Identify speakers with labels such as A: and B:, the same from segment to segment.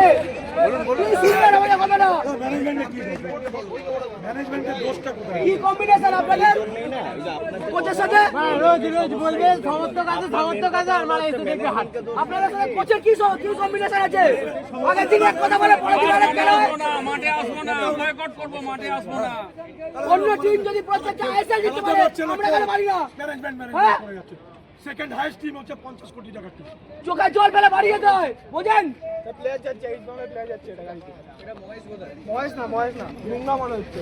A: আছে কি কম্বিনেশন আপনাদের কোচের সাথে আপনাদের সাথে কোচের কি কম্বিনেশন আছে আগের দিন এক কথা বলে পরের দিন আরেক কথা
B: মাঠে আসবো না বয়কট করব মাঠে আসবো না
A: অন্য টিম যদি প্রত্যেকটা আইএসএল জিততে পারে আমরা কেন পারি না হ্যাঁ
C: সেকেন্ড হাইয়েস্ট টিম হচ্ছে 50 কোটি টাকা টিম
A: চোখে জল ফেলে বাড়িয়ে দেয় বুঝেন
C: প্লেয়ার যাচ্ছে ইসবামে প্লেয়ার যাচ্ছে এটা গাড়িতে এটা মহেশ না মুন্না মনে হচ্ছে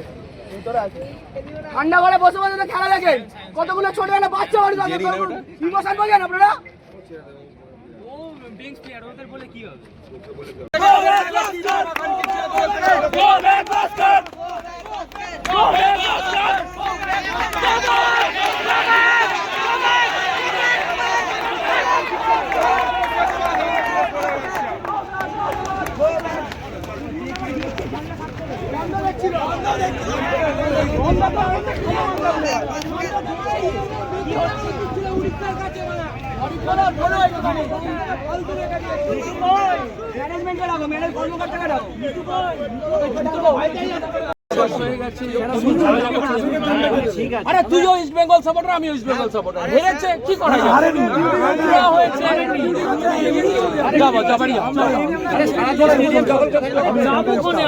C: ভিতরে আছে
A: ঠান্ডা ঘরে বসে বসে তো খেলা দেখেন কতগুলো ছোট ছোট বাচ্চা বাড়ি থাকে ইমোশন বোঝেন আপনারা
B: ও বেঞ্চ প্লেয়ার ওদের বলে কি হবে আরে তুইও ইস্ট বেঙ্গল সাপোর্টার আমিও ইস্ট বেঙ্গল সাপোর্টার হেরেছে কি করা যাবে হয়েছে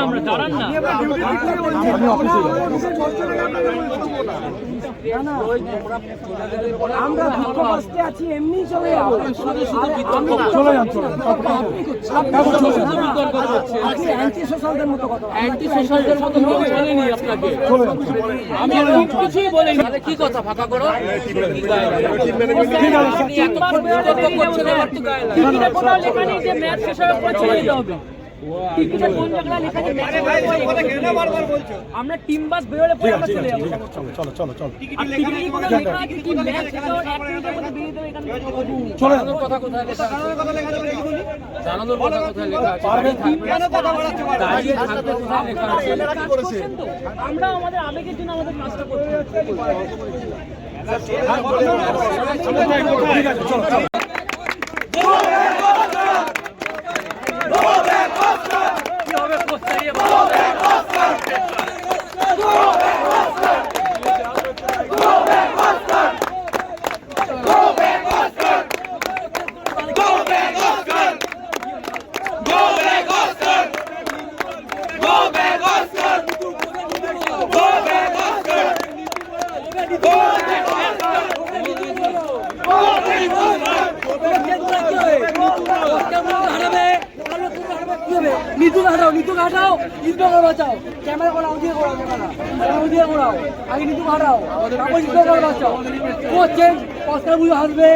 B: আমরা দাঁড়ান না
A: আমরা দুঃখ কষ্টে আছি এমনি চলে যাবো অ্যান্টি সোশ্যালদের মতো কথা
B: অ্যান্টি সোশ্যালদের মতো বলেনি আপনাকে আমি কিছুই বলিনি কি কথা ফাঁকা করো আপনি এতক্ষণ বিতর্ক করছেন আমার তো গায়ে লাগে কোথাও লেখা নেই যে ম্যাচ শেষ হওয়ার পর ছেড়ে দিতে হবে আমরা টিম বাস বেরোলে পরে আমরা চলে যাবো
C: চলো
B: জানানোর কথা কোথায় লেখা আছে জানানোর কথা কোথায় লেখা আছে
A: আমরা আমাদের আবেগের জন্য আমাদের কাজটা করতে নিতু ঘাটাও ইসবাঙ্গল বাঁচাও ক্যামেরা করাও দিয়ে করাও দিয়ে করাও আগে নিতু ঘাটাও তারপর ইসবাঙ্গল বাঁচাও কোচ চেঞ্জ অস্কার বুঝে হাসবে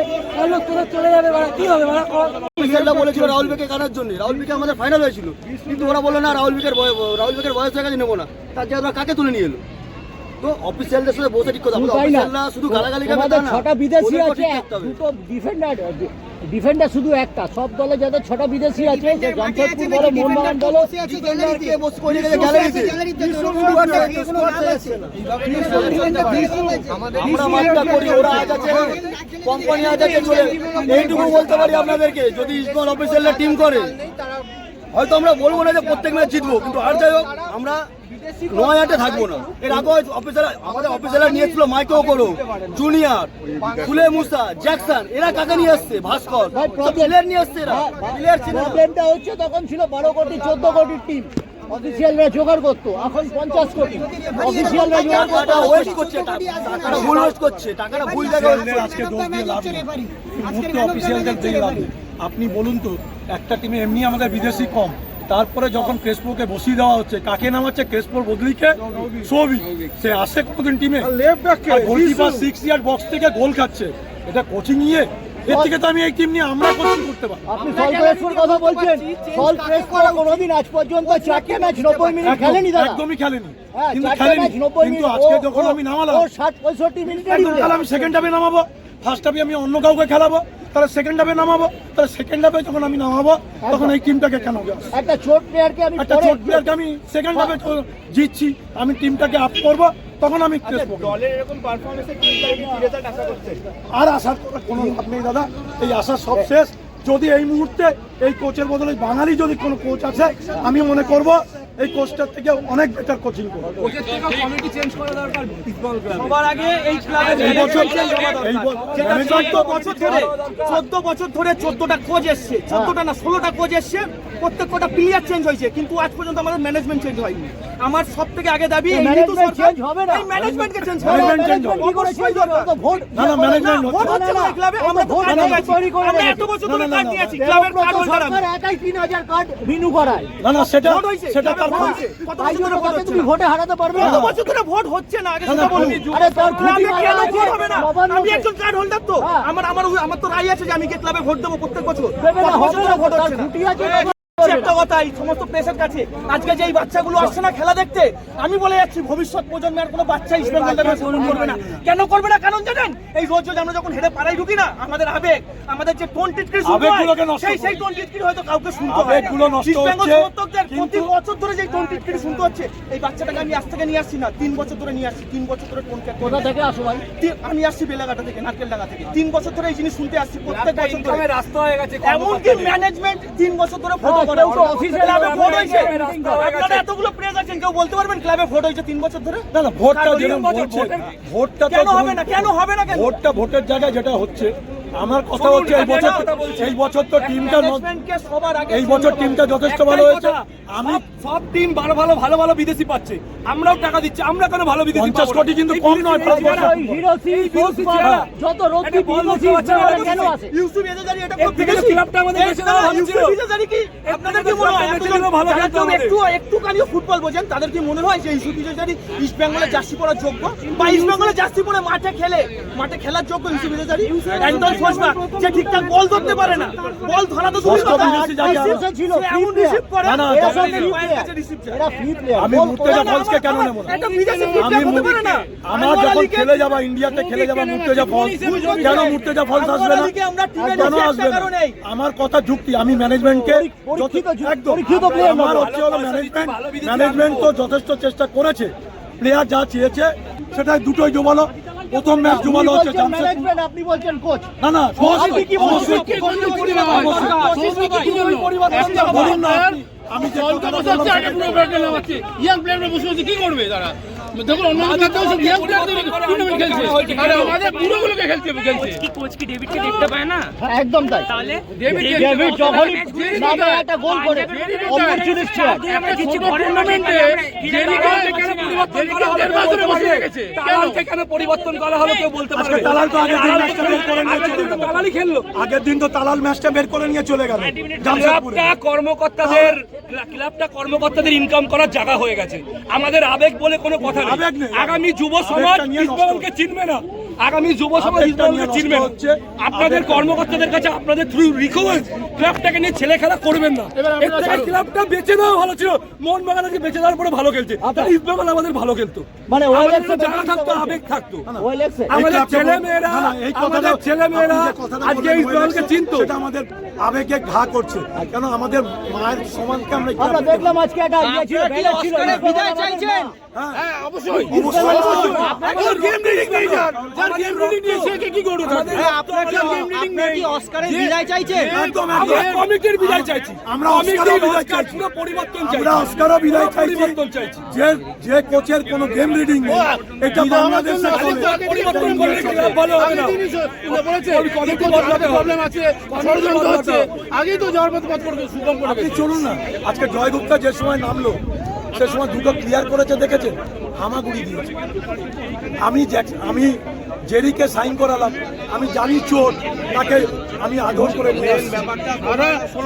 A: লোক তোরা চলে যাবে কি হবে
D: বলেছিল রাহুল বেকে কাটার জন্য রাহুল বেকে আমাদের ফাইনাল হয়েছিল কিন্তু ওরা বললো না রাহুল বেকের বয়স হয়ে গেছে নেবো না তার জায়গায় ওরা কাকে তুলে নিয়ে এলো তো অফিসিয়ালদের সাথে বসে ঠিক কথা অফিসিয়ালরা শুধু গালাগালি খাবে তা না
E: ছটা বিদেশি আছে দুটো ডিফেন্ডার শুধু একটা সব দলে যাদের ছটা বিদেশি আছে জামশেদপুর বলো মোহনবাগান বলো
D: ডিফেন্ডারকে বসে করে গেছে গ্যালারিতে আমরা মাঠটা করি ওরা আজ আছে কোম্পানি আজ আছে চলে এইটুকু বলতে পারি আপনাদেরকে যদি ইসমাইল অফিসিয়ালরা টিম করে হয়তো আমরা বলবো না যে প্রত্যেক ম্যাচ জিতবো কিন্তু আর যাই হোক আমরা 9-8-এ থাকবো না এর আগে আমাদের অফিসাররা নিয়েছিল মাইকেও করো জুনিয়র ফুলে মুসা জ্যাকসন এরা কাকে নিয়ে আসছে ভাস্কর প্লেয়ার নিয়ে আসছে এরা প্লেয়ার ছিল
E: প্রবলেমটা হচ্ছে তখন ছিল 12 কোটি 14 কোটির টিম অফিসিয়ালরা জোগাড় করতো এখন 50 কোটি অফিসিয়ালরা জোগাড়
D: টাকাটা ওয়েস্ট করছে টাকাটা ভুল ওয়েস্ট করছে টাকাটা ভুল জায়গায়
C: আজকে দোষ দিয়ে লাভ নেই মুহূর্তে অফিসিয়ালদের দিয়ে লাভ নেই আপনি বলুন তো একটা টিমে এমনি আমাদের বিদেশি কম তারপরে যখন ক্রেসপোকে বসিয়ে দেওয়া হচ্ছে কাকে নামাচ্ছে ক্রেসপোর বদলিকে সৌভিক সে আসে কোনদিন টিমে গোলকিপার 6 ইয়ার্ড বক্স থেকে গোল খাচ্ছে এটা কোচিং নিয়ে এর থেকে তো আমি এই টিম নিয়ে আমরা কোচিং করতে পারি
E: আপনি সল প্রেসের কথা বলছেন সল প্রেস করে কোনোদিন আজ পর্যন্ত 4টি ম্যাচ 90 মিনিট খেলেনি দাদা
C: একদমই খেলেনি
E: কিন্তু
C: খেলেনি কিন্তু আজকে যখন আমি নামালাম
E: 60-65 মিনিটেরই
C: তাহলে আমি সেকেন্ড হাফে নামাবো ফার্স্ট হাফে আমি অন্য কাউকে খেলাবো তাহলে সেকেন্ড হাফে নামাবো তাহলে সেকেন্ড হাফে যখন আমি নামাবো তখন এই টিমটাকে কেন
E: একটা ছোট প্লেয়ারকে
C: আমি সেকেন্ড হাফে জিতছি আমি টিমটাকে আপ করবো তখন আমি
D: দলের এরকম পারফরম্যান্সে টিমটা কি রেজাল্ট আশা করছে
C: আর আসার কোনো লাভ নেই দাদা এই আশা সব শেষ যদি এই মুহূর্তে এই কোচের বদলে বাঙালি যদি কোনো কোচ আছে, আমি মনে করব এই কোচটার থেকে অনেক বেটার কোচিং করবে।
B: সবার আগে এই ক্লাবে
C: এই বছর এই
F: 14 বছর ধরে 14টা কোচ এসছে, 14টা না 16টা কোচ এসছে, প্রত্যেকটা প্লেয়ার চেঞ্জ হয়েছে, কিন্তু আজ পর্যন্ত আমাদের ম্যানেজমেন্ট চেঞ্জ হয়নি। আমার সব থেকে আগে দাবি এই ঋতু
E: ম্যানেজমেন্ট
F: সরকার
E: চেঞ্জ হবে না।
F: এই ম্যানেজমেন্টকে চেঞ্জ
C: Management
F: হবে।
C: change হবে।
F: অবশ্যই দরকার।
E: ভোট
C: না না ম্যানেজমেন্ট
F: ভোট হচ্ছে না এই ক্লাবে, আমরা তো কার্ড নিয়ে আছি। আমরা এত বছর ধরে কার্ড নিয়ে আছি, ক্লাবের কার্ড হোল্ডার আমি।
E: সরকার একাই 3000 কার্ড রিনিউ করায়।
C: না না সেটা
F: ভোট হয়েছে,
C: সেটা
F: ক্লাবে
C: তার
F: ভোট হয়েছে। কত
E: তাই
F: বছর ধরে
E: জন্য
F: ভোট
E: তাকে
F: হচ্ছে
E: তুমি
F: না?
E: ভোটে হারাতে পারবে
F: কত
E: না।
F: বছর ধরে ভোট হচ্ছে না, আগে
C: না,
F: সেটা
C: না,
F: বলুন।
E: আরে তার
F: ক্লাবে
E: খুবই
F: কেন
E: ভালো
F: ভোট হবে না?
E: নবান্ন
F: আমি একজন কার্ড হোল্ডার তো,
E: হ্যাঁ।
F: আমার তো রায় আছে যে আমি গিয়ে ক্লাবে ভোট দেবো প্রত্যেক বছর।
E: দেবে না,
F: কত বছর
E: হবে
F: ধরে
E: না,
F: ভোট
E: তার
F: হচ্ছে না?
E: খুঁটি আছে,
F: একটা কথা, এই সমস্ত প্রেসের কাছে আজকে যে এই বাচ্চাগুলো আসছে না খেলা দেখতে, আমি বলে যাচ্ছি ভবিষ্যৎ প্রজন্মের কোনো বাচ্চা ইস্ট বেঙ্গল দলকে সাপোর্ট করবে না। কেন করবে না? কারণ জানেন, এই রোজ রোজ আমরা যখন হেডে পাড়ায় ঢুকি না, আমাদের আবেগ, আমাদের যে টোন টিটকিরি শুনতে হয়,
C: আবেগগুলোকে নষ্ট
F: সেই টোন টিটকিরি হয়তো কাউকে শুনতে হয়।
C: আবেগগুলো নষ্ট
F: ইস্ট বেঙ্গল
C: হচ্ছে,
F: সমর্থকদের প্রতি বছর ধরে যে টোন টিটকিরি শুনতে হচ্ছে, এই বাচ্চাটাকে আমি আজ থেকে নিয়ে আসছি না, 3 বছর ধরে নিয়ে আসছি, 3 বছর ধরে টোন
E: কোথা থেকে আসো ভাই?
F: আমি আসছি বেলাঘাটা থেকে, নারকেলডাঙ্গা থেকে, 3 বছর ধরে এই জিনিস শুনতে আসছি প্রত্যেক বছর ধরে।
B: রাস্তা হয়ে গেছে,
F: এমনকি ম্যানেজমেন্ট 3 বছর ধরে ফটো করে
E: কেউ তো অফিসে
F: ক্লাবে ভোট হয়েছে।
B: রাস্তা হয়ে গেছে।
F: আপনারা এতগুলো প্রেস আছেন, কেউ বলতে পারবেন ক্লাবে ভোট হয়েছে 3 বছর ধরে?
C: না না ভোটটা
F: কারণ
C: যেরকম
F: বছর
C: বলছে,
F: ভোটের-
C: ভোটটা তো
F: কেন হবে না? কেন হবে না? কেন
C: ভোটটা ভোটের জায়গায় যেটা হচ্ছে, আমার কথা হচ্ছে এই বছর তো টিমটা
F: ম্যানেজমেন্টকে সবার আগে
C: এই বছর টিমটা যথেষ্ট ভালো হয়েছে। আমি
B: সব টিম ভালো ভালো বিদেশি পাচ্ছে, আমরাও টাকা দিচ্ছি, আমরা কেন ভালো বিদেশি
C: 50
B: পাবো না?
C: কোটি কিন্তু
B: এই
C: কম
B: বিদেশি
C: নয়,
B: পাবো না।
E: ওই হিরোসি,
B: বিদেশি
E: সোলসপা,
B: চেহারা।
E: যত রোগী
B: একটা বল
E: বিদেশি
B: করতে পারছে না,
E: কেন আসে?
F: ইউসুফ এজাজারি এটা
B: এর
F: খুব
B: থেকে
F: বিদেশি।
B: ক্লাবটা আমাদের বেশি দেওয়া ভালো ছিল।
F: ইউসুফ এজাজারি কি আপনাদের কি মনে হয়?
B: এর থেকে তো ভালো
F: যারা
B: খেলতো
F: কেউ
B: আমাদের।
F: একটুখানিও ফুটবল বোঝেন, তাদের কি মনে হয় যে ইউসুফ এজাজারি ইস্ট বেঙ্গলের জার্সি পরার যোগ্য, বা ইস্ট বেঙ্গলের জার্সি পরে মাঠে খেলার যোগ্য ইউসুফ এজাজারি? একদম সোজা, যে ঠিকঠাক বল ধরতে পারে না, বল ধরা তো দূরের
C: ষষ্ঠ
F: কথা,
C: বিদেশি জায়গা।
E: আইসিসি ছিল,
F: সে এমন
E: free
F: রিসিভ করে,
C: না, না,
F: এরা
C: যখন-
F: সব পায়ের কাছে রিসিভ চায়।
E: এরা ফ্রি প্লেয়ার।
C: আমি মুর্তজা ফলসকে কেন নেব না?
F: একটা বিদেশি
C: আমি
F: ফুটবল হতে পারে না।
C: আমার যখন খেলে যাবা ইন্ডিয়াতে খেলে যাবা মুর্তজা ফলস, কেন মুর্তজা ফলস আসবে না?
F: আমরা টিমে
C: কেন
F: নিয়েছি
C: আসবে
F: একটা
C: না?
F: কারণেই।
C: আমার কথা যুক্তি, আমি ম্যানেজমেন্টকে
E: পরীক্ষিত player
C: আমার
E: নেবো।
C: হচ্ছে হলো ম্যানেজমেন্ট তো যথেষ্ট চেষ্টা করেছে, প্লেয়ার যা চেয়েছে সেটাই দুটোই জমালো। প্রথম ম্যাচ
E: আপনি
C: জমালো হচ্ছে
E: বলছেন
C: জামশেদপুর।
E: ম্যানেজমেন্ট, আপনি বলছেন কোচ।
C: না না
E: আপনি কি
C: অবশ্যই
E: বলছেন?
C: বলুন না আপনি। আমি যে কথাটা বললাম
G: ইয়াং প্লেয়াররা বসে বসে কি করবে তারা? দেখুন অন্য জায়গাতেও সব ইয়াং প্লেয়ারদের টুর্নামেন্ট খেলছে, আর আমাদের বুড়োগুলোকে খেলতে
E: একদম তাই। ডেভিড যখনই নামে একটা গোল করে অপরচুনিস্ট ছিল।
G: একটা ছোট টুর্নামেন্টে কেন পরিবর্তন করা হলো? 1.5 বছরে বসে রেখেছে
B: তালালকে কেন পরিবর্তন করা হলো কেউ বলতে
C: আজকে
B: পারবে?
C: তালাল তো আগের দিন ম্যাচটা বের করে নিয়ে
B: আগের
C: চলে
B: দিন তো
C: গেল।
B: তালালই খেললো।
C: আগের দিন তো তালাল ম্যাচটা বের করে নিয়ে চলে গেল জামশেদপুরে।
B: ক্লাবটা কর্মকর্তাদের ইনকাম করার জায়গা হয়ে গেছে। আমাদের আবেগ বলে কোনো কথা
C: আবেগ
B: নেই।
C: নেই।
B: আগামী যুব সমাজ
C: আবেগটা নিয়ে নষ্ট
B: ইস্টবেঙ্গলকে চিনবে না, আগামী যুব সমাজ
C: আবেগটা
B: ইস্টবেঙ্গলকে
C: নিয়ে
B: চিনবে
C: নষ্ট
B: না।
C: হচ্ছে।
B: আপনাদের
C: আবেগটা-
B: কর্মকর্তাদের কাছে আপনাদের থ্রু রিকোয়েস্ট ক্লাবটাকে নিয়ে ছেলে খেলা করবেন না। এর থেকে ক্লাবটা বেঁচে দেওয়া ভালো ছিল। মোহনবাগান আজকে বেঁচে দেওয়ার পরে ভালো খেলছে, তাহলে ইস্টবেঙ্গল আমাদের ভালো খেলতো।
E: মানে
B: আমাদের
E: ওয়েলেক্সে
B: একটু জায়গা থাকতো, আবেগ থাকতো।
E: ওয়েলেক্সে
B: আমাদের
C: ক্লাবটা
B: ছেলে
C: বল-
B: মেয়েরা
C: না, না, এই কথাটা-
B: আমাদের ছেলে মেয়েরা
C: আপনি যে কথাটা
B: আজকে
C: বললেন,
B: ইস্টবেঙ্গলকে চিনতো।
C: সেটা আমাদের আবেগে ঘা করছে, কেন আমাদের মায়ের সমাজকে আমরা
E: আমরা দেখলাম আজকে একটা ইয়ে ছিল, ব্যানার ছিল,
F: বিদায় চাইছেন?
G: হ্যাঁ অবশ্যই
B: আমাদের গেম রিডিং নেই, যার গেম রিডিং নেই সে কি করবে?
F: আপনার কি অস্কারের বিদায় চাইছেন?
C: একদম
B: আমরা
C: একদম।
B: কমিটির বিদায় চাইছি,
C: আমরা
B: কমিটির
C: অস্কারও বিদায়
B: অস্কার
C: চাইছি।
B: পুরো পরিবর্তন চাইছি,
C: আমরা অস্কারও বিদায়
B: পুরো
C: চাইছি।
B: পরিবর্তন চাইছি।
C: যে কোচের কোনো গেম রিডিং নেই, এটা বাংলাদেশে চলে।
B: পরিবর্তন করলে ক্লাব ভালো হবে না।
G: বলেছে প্রবলেম আছে, ষড়যন্ত্র হচ্ছে, আগেই তো যাওয়ার মতো পথ করে সুগম করে
C: আপনি চলুন না, আজকে জয় গুপ্তা যে সময় নামলো সে সময় দুটো ক্লিয়ার করেছে, দেখেছেন হামাগুড়ি দিয়েছে। আমি জেরিকে সাইন করালাম, আমি জানি চোট, তাকে আমি আদর করে নিয়ে আসছি।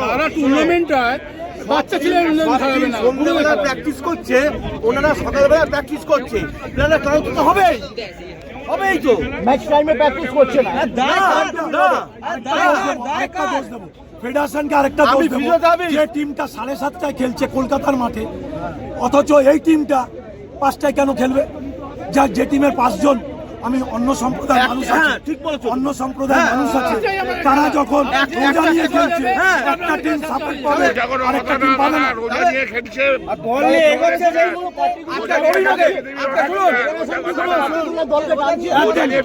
G: সারা টুর্নামেন্টটায় বাচ্চা ছিলেন খারাবে না,
D: সন্ধ্যেবেলা প্র্যাকটিস করছে, ওনারা সকালবেলা প্র্যাকটিস করছে, প্লেয়াররা ক্লান্ত তো হবেই তো।
E: ম্যাচ টাইমে প্র্যাকটিস করছে না।
C: আরেকটা দোষ দেবো ফেডারেশনকে, আরেকটা দোষ দেবো যে টিমটা 7:30টায় খেলছে কলকাতার মাঠে, অথচ এই টিমটা 5টায় কেন খেলবে? যে টিমের 5 জন আমি অন্য সম্প্রদায়ের মানুষ আছে, অন্য সম্প্রদায়ের মানুষ আছে, তারা যখন রোজা নিয়ে খেলছে একটা টিম সাপোর্ট পাবে আরেকটা টিম পাবে না।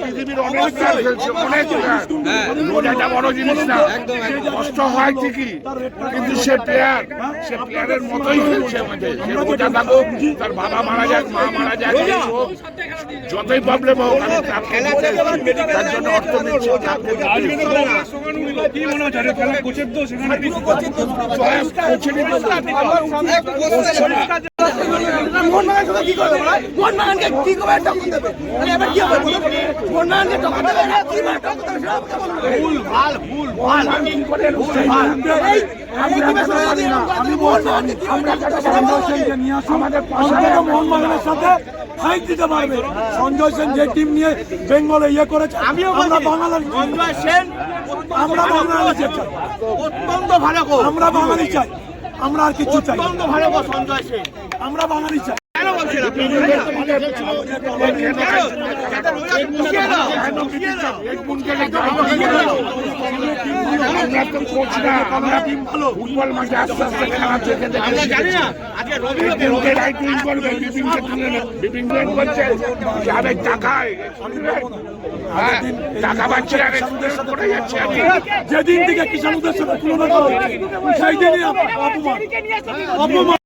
H: পৃথিবীর অনেক খেলা খেলছে, অনেক রোজাটা বড় জিনিস না, কষ্ট হয় ঠিকই, কিন্তু সে প্লেয়ারের মতোই খেলছে আমাদের। সে রোজা থাকুক, তার বাবা মারা যাক, মা মারা যাক, যতই প্রবলেম হোক, আমি তার জন্য অর্থ দিচ্ছি।
C: আমি বলবো আমরা সঞ্জয় সেনকে নিয়ে আসুন, আমাদের মোহনবাগানের সাথে ফাইট দিতে পারবে। সঞ্জয় সেন যে টিম নিয়ে বেঙ্গলে ইয়ে করেছে, আমরা বাঙালি চাই, আমরা বাঙালি চাই,
D: অত্যন্ত ভালো গো,
C: আমরা বাঙালি চাই, আমরা আর কিছু চাই,
D: অত্যন্ত ভালো গো সঞ্জয় সেন।
C: আমরা বাঙালি চাই।
H: ফুটবল মাঠে আস্তে আস্তে খেলা দেখে দেখে টাকায় টাকা পাচ্ছি, করে যাচ্ছে।
C: যেদিন থেকে কিষাণুদের সাথে তুলনা করা সেই দিনই অপমান।